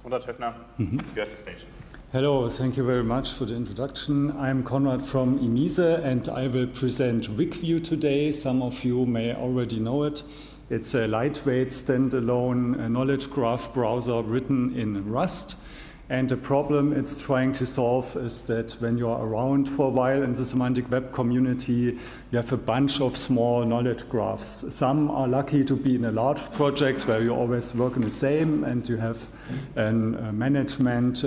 Konrad Höfner, you have the stage. Hello, thank you very much for the introduction. I'm Konrad from IMISE and I will present RickView today. Some of you may already know it. It's a lightweight, standalone knowledge graph browser written in Rust. And the problem it's trying to solve is that when you're around for a while in the semantic web community, you have a bunch of small knowledge graphs. Some are lucky to be in a large project where you always work in the same and you have an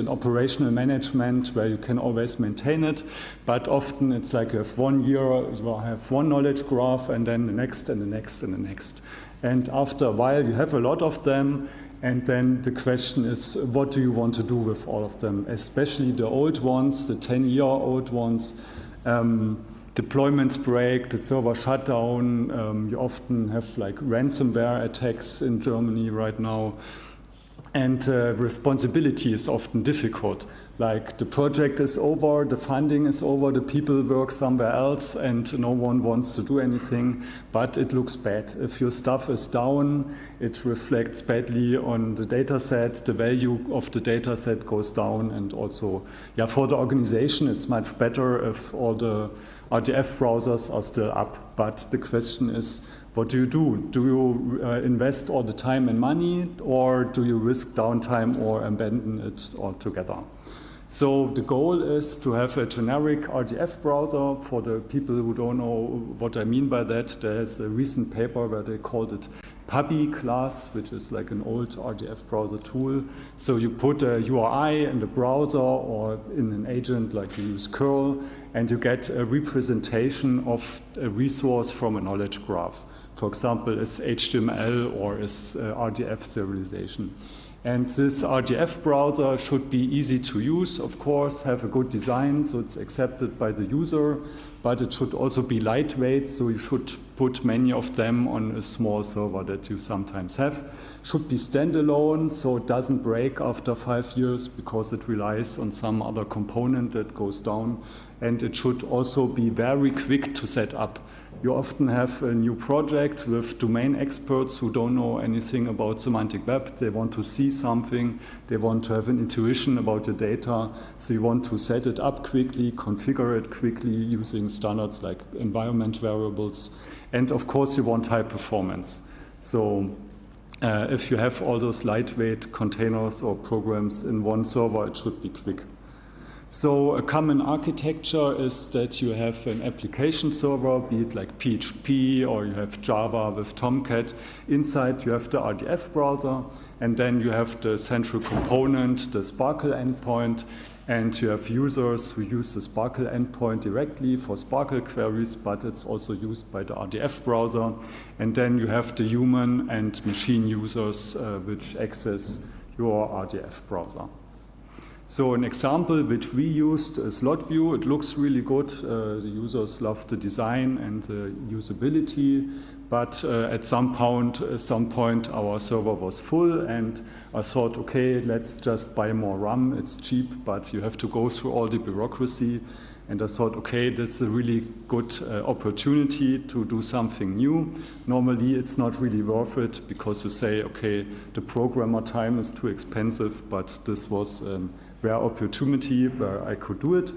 operational management where you can always maintain it. But often it's like you have 1 year, you have one knowledge graph and then the next and the next and the next. And after a while you have a lot of them. And then the question is, what do you want to do with all of them? Especially the old ones, the 10-year-old ones. Deployments break, the server shut down. You often have like ransomware attacks in Germany right now. And responsibility is often difficult. Like the project is over, the funding is over, the people work somewhere else and no one wants to do anything, but it looks bad. If your stuff is down, it reflects badly on the data set, the value of the data set goes down, and also for the organization it's much better if all the RDF browsers are still up. But the question is, what do you do? Do you invest all the time and money, or do you risk downtime or abandon it altogether? So the goal is to have a generic RDF browser. For the people who don't know what I mean by that, there's a recent paper where they called it Puppy class, which is like an old RDF browser tool. So you put a URI in the browser or in an agent, like you use curl, and you get a representation of a resource from a knowledge graph. For example, it's HTML or is RDF serialization. And this RDF browser should be easy to use, of course, have a good design so it's accepted by the user, but it should also be lightweight, so you should put many of them on a small server that you sometimes have. Should be standalone, so it doesn't break after 5 years because it relies on some other component that goes down. And it should also be very quick to set up. You often have a new project with domain experts who don't know anything about semantic web. They want to see something. They want to have an intuition about the data. So you want to set it up quickly, configure it quickly using standards like environment variables. And of course, you want high performance. So if you have all those lightweight containers or programs in one server, it should be quick. So a common architecture is that you have an application server, be it like PHP or you have Java with Tomcat. Inside you have the RDF browser, and then you have the central component, the Sparkle endpoint, and you have users who use the Sparkle endpoint directly for Sparkle queries, but it's also used by the RDF browser. And then you have the human and machine users which access your RDF browser. So an example which we used is LSWT. It looks really good. The users love the design and the usability. But at some point our server was full and I thought, okay, let's just buy more RAM. It's cheap, but you have to go through all the bureaucracy. And I thought, okay, that's a really good opportunity to do something new. Normally, it's not really worth it because you say, okay, the programmer time is too expensive, but this was a rare opportunity where I could do it.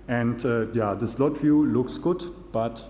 And this LSWT looks good, but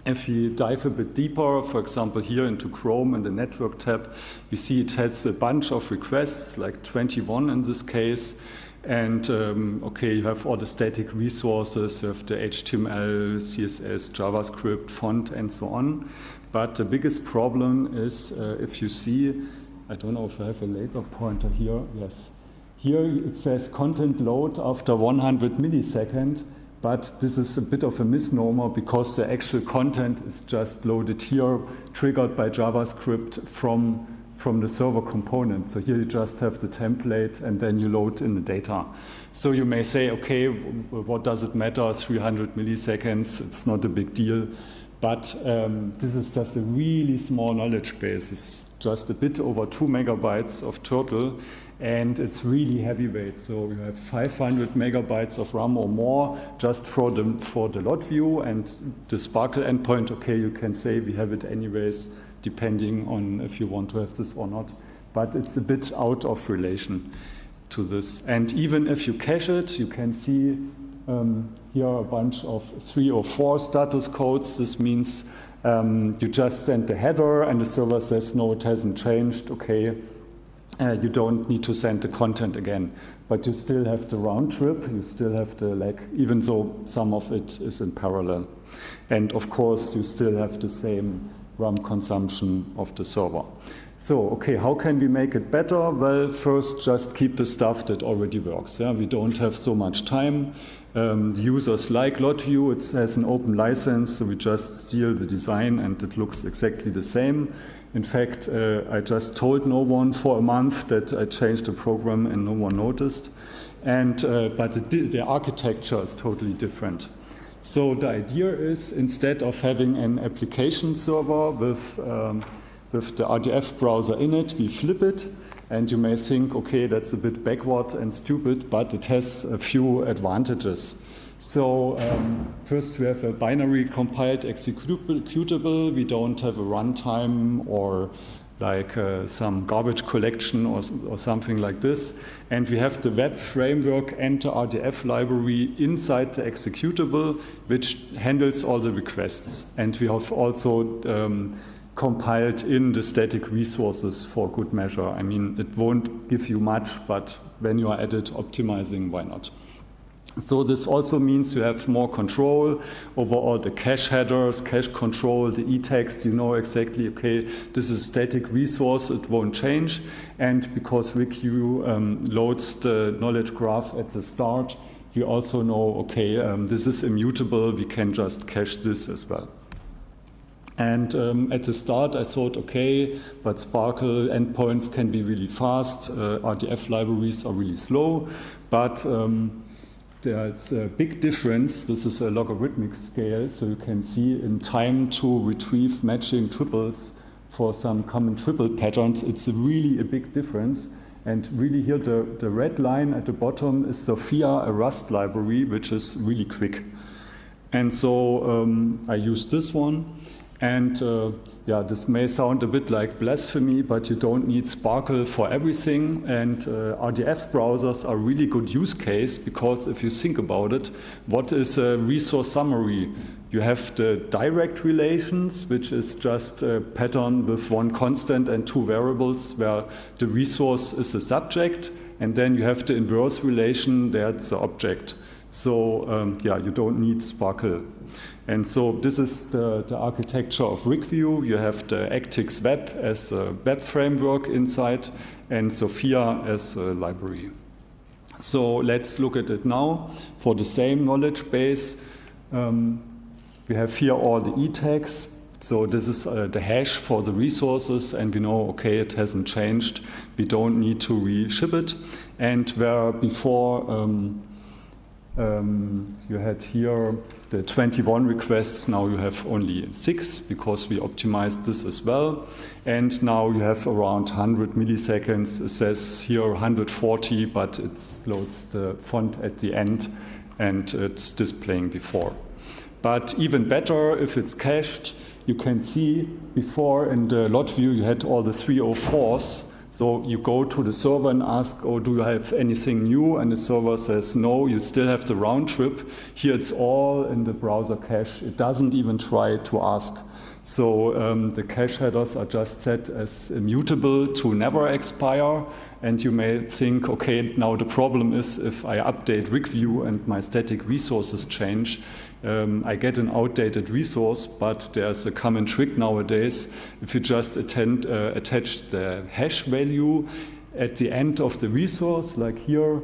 if we dive a bit deeper, for example, here into Chrome in the network tab, we see it has a bunch of requests, like 21 in this case. And you have all the static resources, you have the HTML, CSS, JavaScript, font, and so on. But the biggest problem is if you see, I don't know if I have a laser pointer here, yes. Here it says content load after 100 milliseconds, but this is a bit of a misnomer because the actual content is just loaded here, triggered by JavaScript from the server component. So here you just have the template and then you load in the data. So you may say, okay, what does it matter, 300 milliseconds, it's not a big deal. But this is just a really small knowledge base. It's just a bit over 2 megabytes of total, and it's really heavyweight. So you have 500 megabytes of RAM or more just for the LSWT, and the Sparkle endpoint, okay, you can say we have it anyways, depending on if you want to have this or not. But it's a bit out of relation. to this. And even if you cache it, you can see here a bunch of 3 or 4 status codes. This means you just send the header and the server says, no, it hasn't changed, okay. You don't need to send the content again. But you still have the round trip, you still have the lag, even though some of it is in parallel. And of course, you still have the same RAM consumption of the server. So, okay, how can we make it better? Well, first, just keep the stuff that already works. Yeah? We don't have so much time. The users like LSWT, it has an open license, so we just steal the design and it looks exactly the same. In fact, I just told no one for a month that I changed the program and no one noticed. And, but the architecture is totally different. So the idea is, instead of having an application server with the RDF browser in it, we flip it. And you may think, okay, that's a bit backward and stupid, but it has a few advantages. So first we have a binary compiled executable. We don't have a runtime or like some garbage collection or something like this. And we have the web framework and the RDF library inside the executable, which handles all the requests. And we have also compiled in the static resources for good measure. I mean, it won't give you much, but when you are at it optimizing, why not? So this also means you have more control over all the cache headers, cache control, the e-tags. You know exactly, okay, this is a static resource, it won't change. And because RickView loads the knowledge graph at the start, we also know, okay, this is immutable, we can just cache this as well. And at the start, I thought, okay, but Sparkle endpoints can be really fast. RDF libraries are really slow. But there's a big difference. This is a logarithmic scale, so you can see in time to retrieve matching triples for some common triple patterns. It's really a big difference. And really here, the red line at the bottom is Sophia, a Rust library, which is really quick. And so I used this one. And yeah, this may sound a bit like blasphemy, but you don't need Sparkle for everything. And RDF browsers are really good use case, because if you think about it, what is a resource summary? You have the direct relations, which is just a pattern with one constant and 2 variables, where the resource is the subject, and then you have the inverse relation, that's the object. So yeah, you don't need Sparkle. And so this is the architecture of RickView. You have the Actix Web as a web framework inside, and Sophia as a library. So let's look at it now. For the same knowledge base, we have here all the e-tags. So this is the hash for the resources, and we know, okay, it hasn't changed. We don't need to reship it. And where before you had here the 21 requests, now you have only 6, because we optimized this as well. And now you have around 100 milliseconds. It says here 140, but it loads the font at the end, and it's displaying before. But even better, if it's cached, you can see before in the lot view you had all the 304s. So you go to the server and ask, oh, do you have anything new? And the server says, no, you still have the round trip. Here it's all in the browser cache. It doesn't even try to ask. So the cache headers are just set as immutable to never expire. And you may think, okay, now the problem is if I update RickView and my static resources change, I get an outdated resource, but there's a common trick nowadays. If you just attach the hash value at the end of the resource, like here,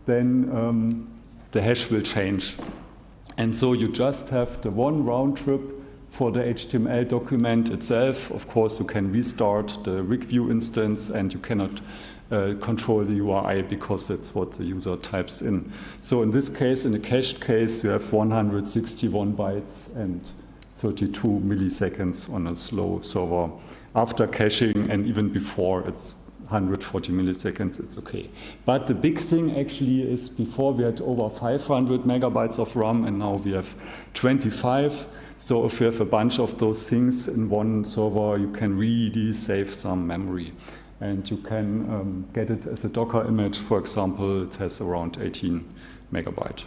then the hash will change. And so you just have the one round trip for the HTML document itself. Of course, you can restart the RickView instance, and you cannot control the URI, because that's what the user types in. So in this case, in a cached case, you have 161 bytes and 32 milliseconds on a slow server. After caching and even before, it's 140 milliseconds, it's okay. But the big thing actually is before we had over 500 megabytes of RAM, and now we have 25. So if you have a bunch of those things in one server, you can really save some memory. And you can get it as a Docker image. For example, it has around 18 megabyte.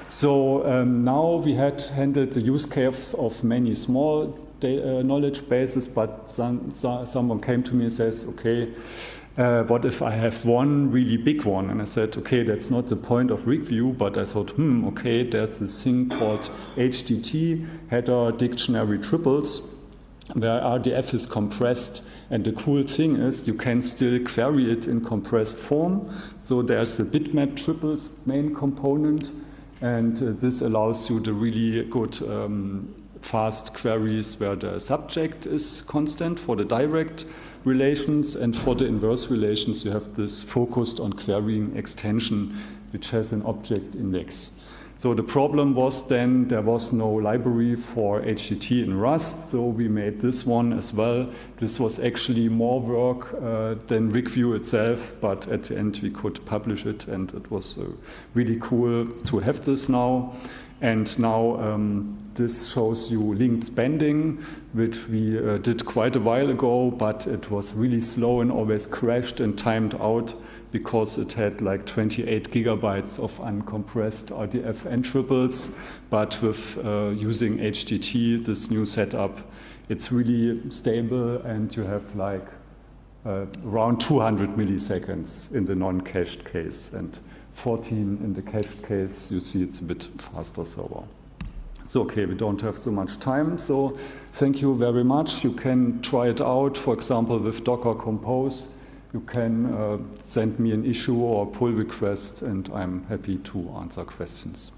So now we had handled the use case of many small knowledge bases, but someone came to me and says, okay, what if I have one really big one? And I said, okay, that's not the point of RickView, but I thought, okay, there's this thing called HDT, Header Dictionary Triples, where RDF is compressed. And the cool thing is you can still query it in compressed form. So there's the bitmap triples main component, and this allows you the really good fast queries where the subject is constant for the direct relations, and for the inverse relations you have this focused on querying extension which has an object index. So the problem was then there was no library for HDT in Rust, so we made this one as well. This was actually more work than RickView itself, but at the end we could publish it, and it was really cool to have this now. And now this shows you linked spending, which we did quite a while ago, but it was really slow and always crashed and timed out because it had like 28 gigabytes of uncompressed RDF and triples. But with using HDT, this new setup, it's really stable, and you have like around 200 milliseconds in the non-cached case, and 14 in the cached case. You see it's a bit faster server. So okay, we don't have so much time, so thank you very much. You can try it out, for example, with Docker Compose. You can send me an issue or a pull request, and I'm happy to answer questions.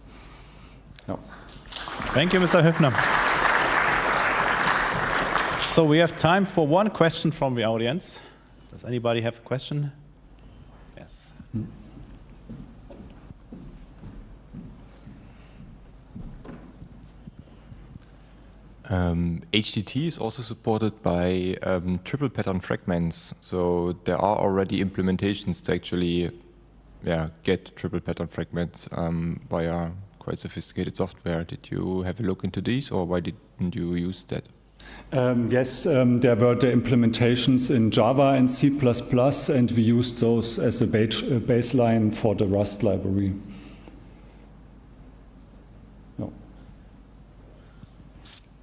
Yeah. Thank you, Mr. Höfner. So we have time for one question from the audience. Does anybody have a question? Yes. HDT is also supported by triple pattern fragments, so there are already implementations to actually get triple pattern fragments via quite sophisticated software. Did you have a look into these, or why didn't you use that? Yes, there were the implementations in Java and C++, and we used those as a baseline for the Rust library.